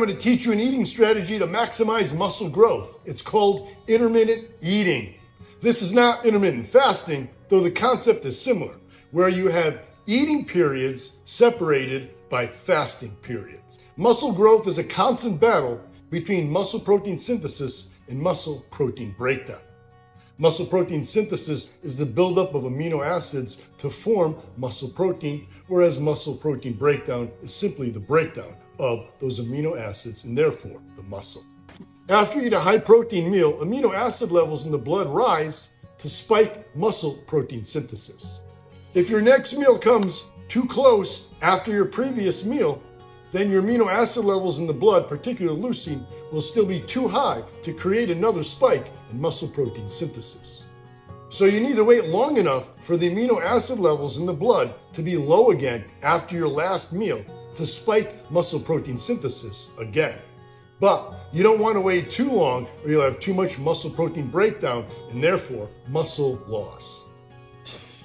going to teach you an eating strategy to maximize muscle growth. It's called intermittent eating. This is not intermittent fasting, though the concept is similar, where you have eating periods separated by fasting periods. Muscle growth is a constant battle between muscle protein synthesis and muscle protein breakdown. Muscle protein synthesis is the buildup of amino acids to form muscle protein, whereas muscle protein breakdown is simply the breakdown of those amino acids and therefore the muscle. After you eat a high protein meal, amino acid levels in the blood rise to spike muscle protein synthesis. If your next meal comes too close after your previous meal, then your amino acid levels in the blood, particularly leucine, will still be too high to create another spike in muscle protein synthesis. So you need to wait long enough for the amino acid levels in the blood to be low again after your last meal to spike muscle protein synthesis again. But you don't want to wait too long or you'll have too much muscle protein breakdown and therefore muscle loss.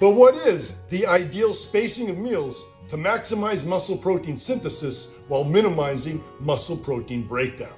But what is the ideal spacing of meals to maximize muscle protein synthesis while minimizing muscle protein breakdown?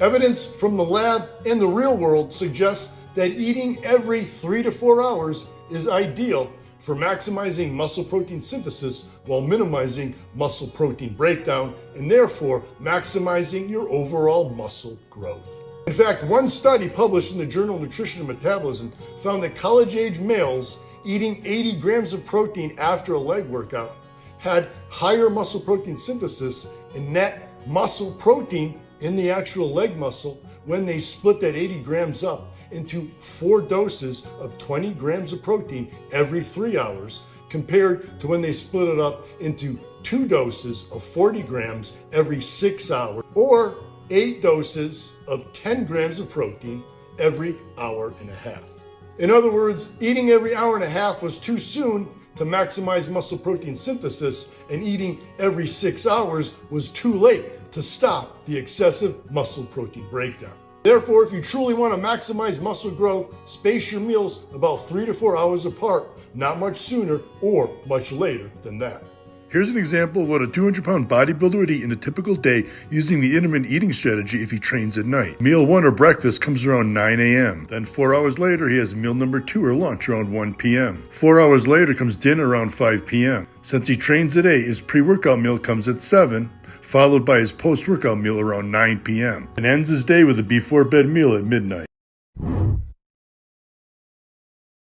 Evidence from the lab and the real world suggests that eating every 3 to 4 hours is ideal for maximizing muscle protein synthesis while minimizing muscle protein breakdown and therefore maximizing your overall muscle growth. In fact, one study published in the journal Nutrition and Metabolism found that college-age males eating 80 grams of protein after a leg workout had higher muscle protein synthesis and net muscle protein in the actual leg muscle when they split that 80 grams up into 4 doses of 20 grams of protein every 3 hours, compared to when they split it up into 2 doses of 40 grams every 6 hours, or 8 doses of 10 grams of protein every hour and a half. In other words, eating every hour and a half was too soon to maximize muscle protein synthesis, and eating every 6 hours was too late to stop the excessive muscle protein breakdown. Therefore, if you truly want to maximize muscle growth, space your meals about 3 to 4 hours apart, not much sooner or much later than that. Here's an example of what a 200-pound bodybuilder would eat in a typical day using the intermittent eating strategy if he trains at night. Meal 1 or breakfast comes around 9 a.m. Then 4 hours later, he has meal number 2 or lunch around 1 p.m. 4 hours later comes dinner around 5 p.m. Since he trains at 8, his pre-workout meal comes at 7, followed by his post-workout meal around 9 p.m. and ends his day with a before-bed meal at midnight.